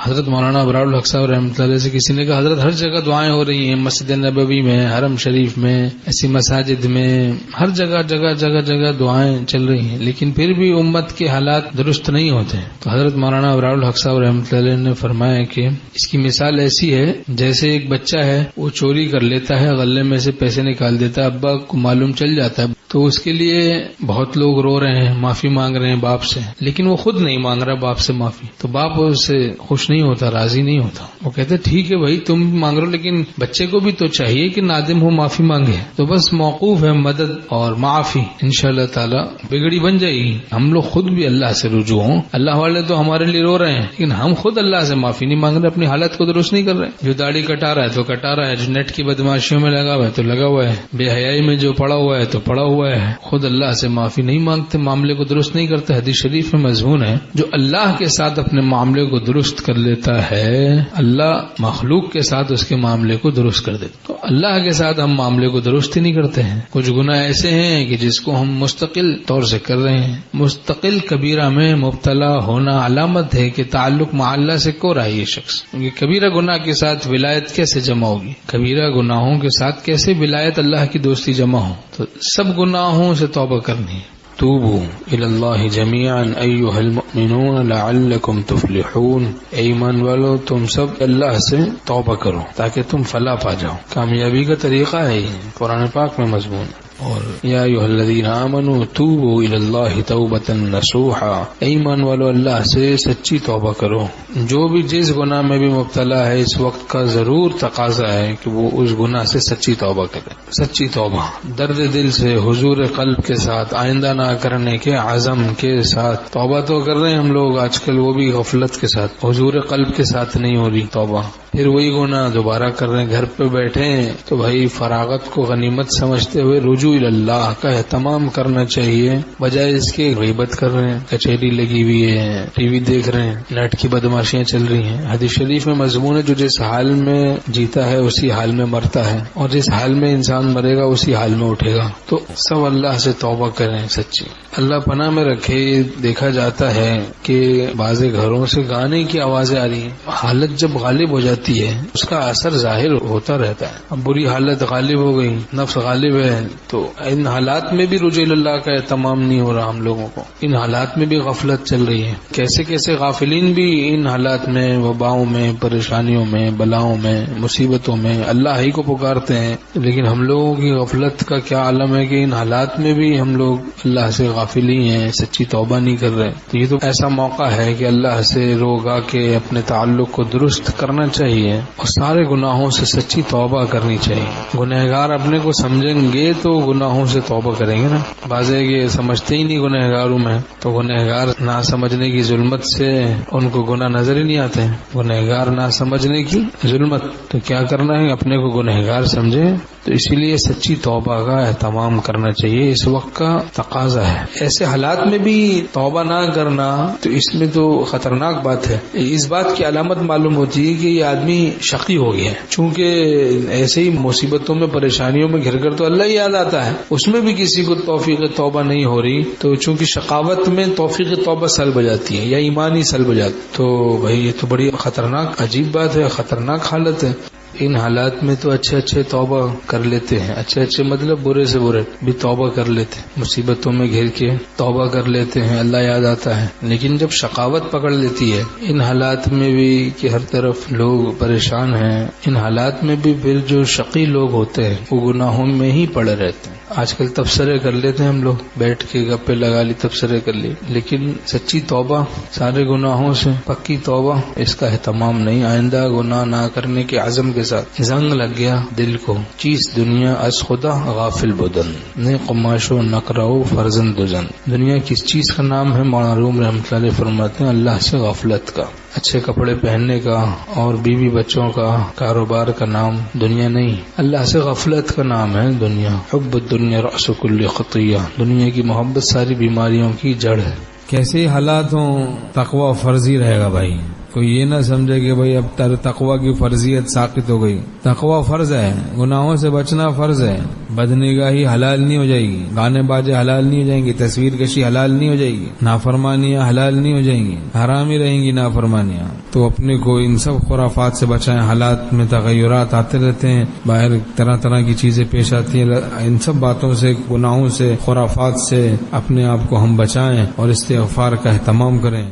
حضرت مولانا ابرار الحق صاحب رحمۃ اللہ علیہ سے کسی نے کہا حضرت ہر جگہ دعائیں ہو رہی ہیں، مسجد نبوی میں، حرم شریف میں، ایسی مساجد میں، ہر جگہ جگہ جگہ جگہ دعائیں چل رہی ہیں، لیکن پھر بھی امت کے حالات درست نہیں ہوتے. تو حضرت مولانا ابرار الحق صاحب رحمۃ اللہ علیہ نے فرمایا کہ اس کی مثال ایسی ہے جیسے ایک بچہ ہے، وہ چوری کر لیتا ہے، غلے میں سے پیسے نکال دیتا ہے، ابا کو معلوم چل جاتا ہے تو اس کے لیے بہت لوگ رو رہے ہیں، معافی مانگ رہے ہیں باپ سے، لیکن وہ خود نہیں مانگ رہا باپ سے معافی. تو باپ اس سے خوش نہیں ہوتا، راضی نہیں ہوتا. وہ کہتے ٹھیک ہے بھائی تم مانگ رہو، لیکن بچے کو بھی تو چاہیے کہ نادم ہو معافی مانگے. تو بس موقوف ہے مدد اور معافی، انشاءاللہ تعالی بگڑی بن جائے گی. ہم لوگ خود بھی اللہ سے رجوع ہوں. اللہ والے تو ہمارے لیے رو رہے ہیں، لیکن ہم خود اللہ سے معافی نہیں مانگ رہے، اپنی حالت کو درست نہیں کر رہے. جو داڑھی کٹا رہا ہے تو کٹا رہا ہے، جو نیٹ کی بدماشیوں میں لگا ہوا ہے تو لگا ہوا ہے، بے حیائی میں جو پڑا ہوا ہے تو پڑا ہوا ہے، خود اللہ سے معافی نہیں مانگتے، معاملے کو درست نہیں کرتے. حدیث شریف میں مضمون ہے جو اللہ کے ساتھ اپنے معاملے کو درست کر لیتا ہے، اللہ مخلوق کے ساتھ اس کے معاملے کو درست کر دیتا. تو اللہ کے ساتھ ہم معاملے کو درست ہی نہیں کرتے ہیں. کچھ گناہ ایسے ہیں کہ جس کو ہم مستقل طور سے کر رہے ہیں. مستقل کبیرہ میں مبتلا ہونا علامت ہے کہ تعلق مع اللہ سے کو رہا ہے یہ شخص. کیونکہ کبیرہ گناہ کے ساتھ ولایت کیسے جمع ہوگی؟ کبیرہ گناہوں کے ساتھ کیسے ولایت اللہ کی دوستی جمع ہو؟ تو سب گناہوں سے توبہ کرنی ہے. توبوا الى اللہ جميعا ایها المؤمنون لعلکم تفلحون. ایمان والو تم سب اللہ سے توبہ کرو تاکہ تم فلاح پا جاؤ. کامیابی کا طریقہ ہے قرآن پاک میں مضمون. اور یا ایھا الذین آمنوا توبوا الی اللہ توبۃ نصوحا. ایمان والو اللہ سے سچی توبہ کرو. جو بھی جس گناہ میں بھی مبتلا ہے اس وقت کا ضرور تقاضا ہے کہ وہ اس گناہ سے سچی توبہ کرے. سچی توبہ درد دل سے، حضور قلب کے ساتھ، آئندہ نہ کرنے کے عزم کے ساتھ. توبہ تو کر رہے ہیں ہم لوگ آج کل، وہ بھی غفلت کے ساتھ، حضور قلب کے ساتھ نہیں ہو رہی توبہ. پھر وہی گناہ دوبارہ کر رہے ہیں. گھر پہ بیٹھے ہیں تو بھائی فراغت کو غنیمت سمجھتے ہوئے رجوع اللہ کا اہتمام کرنا چاہیے، بجائے اس کے غیبت کر رہے ہیں، کچہری لگی ہوئی ہے، ٹی وی دیکھ رہے ہیں، نیٹ کی بدماشیاں چل رہی ہیں. حدیث شریف میں مضمون ہے جو جس حال میں جیتا ہے اسی حال میں مرتا ہے، اور جس حال میں انسان مرے گا اسی حال میں اٹھے گا. تو سب اللہ سے توبہ کریں سچی. اللہ پناہ میں رکھے. دیکھا جاتا ہے کہ بعض گھروں سے گانے کی آوازیں آ رہی ہیں. حالت جب غالب ہو جاتی ہے اس کا اثر ظاہر ہوتا رہتا ہے. اب بری حالت غالب ہو گئی، نفس غالب ہے، تو ان حالات میں بھی رجوع اللہ کا اہتمام نہیں ہو رہا ہم لوگوں کو. ان حالات میں بھی غفلت چل رہی ہے. کیسے کیسے غافلین بھی ان حالات میں، وباؤں میں، پریشانیوں میں، بلاؤں میں، مصیبتوں میں اللہ ہی کو پکارتے ہیں. لیکن ہم لوگوں کی غفلت کا کیا عالم ہے کہ ان حالات میں بھی ہم لوگ اللہ سے غافل ہی ہیں، سچی توبہ نہیں کر رہے. تو یہ تو ایسا موقع ہے کہ اللہ سے روگا کے اپنے تعلق کو درست کرنا چاہیے اور سارے گناہوں سے سچی توبہ کرنی چاہیے. گنہگار اپنے کو سمجھیں گے تو گناہوں سے توبہ کریں گے نا. بازے کہ سمجھتے ہی نہیں گنہگاروں میں، تو گنہگار نہ سمجھنے کی ظلمت سے ان کو گناہ نظر ہی نہیں آتے ہیں. گنہگار نہ سمجھنے کی ظلمت، تو کیا کرنا ہے اپنے کو گنہگار سمجھے. تو اسی لیے سچی توبہ کا اہتمام کرنا چاہیے، اس وقت کا تقاضا ہے. ایسے حالات میں بھی توبہ نہ کرنا تو اس میں تو خطرناک بات ہے. اس بات کی علامت معلوم ہوتی ہے کہ یہ آدمی شقی ہو گیا ہے. چونکہ ایسے ہی مصیبتوں میں، پریشانیوں میں گھر کر تو اللہ ہی یاد آتا ہے، اس میں بھی کسی کو توفیق توبہ نہیں ہو رہی. تو چونکہ شقاوت میں توفیق توبہ سلب ہو جاتی ہے یا ایمان ہی سلب ہو جاتی، تو بھائی یہ تو بڑی خطرناک عجیب بات ہے، خطرناک حالت ہے. ان حالات میں تو اچھے توبہ کر لیتے ہیں، اچھے مطلب برے سے برے بھی توبہ کر لیتے ہیں. مصیبتوں میں گھر کے توبہ کر لیتے ہیں، اللہ یاد آتا ہے. لیکن جب شقاوت پکڑ لیتی ہے ان حالات میں بھی کہ ہر طرف لوگ پریشان ہیں، ان حالات میں بھی پھر جو شقی لوگ ہوتے ہیں وہ گناہوں میں ہی پڑے رہتے ہیں. آج کل تبصرے کر لیتے ہیں ہم لوگ، بیٹھ کے گپے لگا لی، تبصرے کر لی، لیکن سچی توبہ سارے گناہوں سے، پکی توبہ اس کا اہتمام نہیں. آئندہ گناہ نہ کرنے کے عزم کے ساتھ زنگ لگ گیا دل کو. چیز دنیا از خدا غافل بدن، نے قماشو نقرو فرزند دزن. دنیا کس چیز کا نام ہے؟ مولانا روم رحمۃ اللہ علیہ فرماتے ہیں اللہ سے غفلت کا. اچھے کپڑے پہننے کا اور بیوی بچوں کا، کاروبار کا نام دنیا نہیں، اللہ سے غفلت کا نام ہے دنیا. حب الدنیا رأس کل خطیہ. دنیا کی محبت ساری بیماریوں کی جڑ ہے. کیسے حالات ہوں تقوی فرضی رہے گا بھائی. کوئی یہ نہ سمجھے کہ بھئی اب تقوی کی فرضیت ساقط ہو گئی. تقوی فرض ہے، گناہوں سے بچنا فرض ہے. بدنگاہی حلال نہیں ہو جائے گی، گانے باجے حلال نہیں ہو جائیں گے، تصویر کشی حلال نہیں ہو جائے گی، نافرمانیاں حلال نہیں ہو جائیں گی، حرام ہی رہیں گی نافرمانیاں. تو اپنے کو ان سب خرافات سے بچائیں. حالات میں تغیرات آتے رہتے ہیں، باہر طرح طرح کی چیزیں پیش آتی ہیں. ان سب باتوں سے، گناہوں سے، خرافات سے اپنے آپ کو ہم بچائیں اور استغفار کا اہتمام کریں.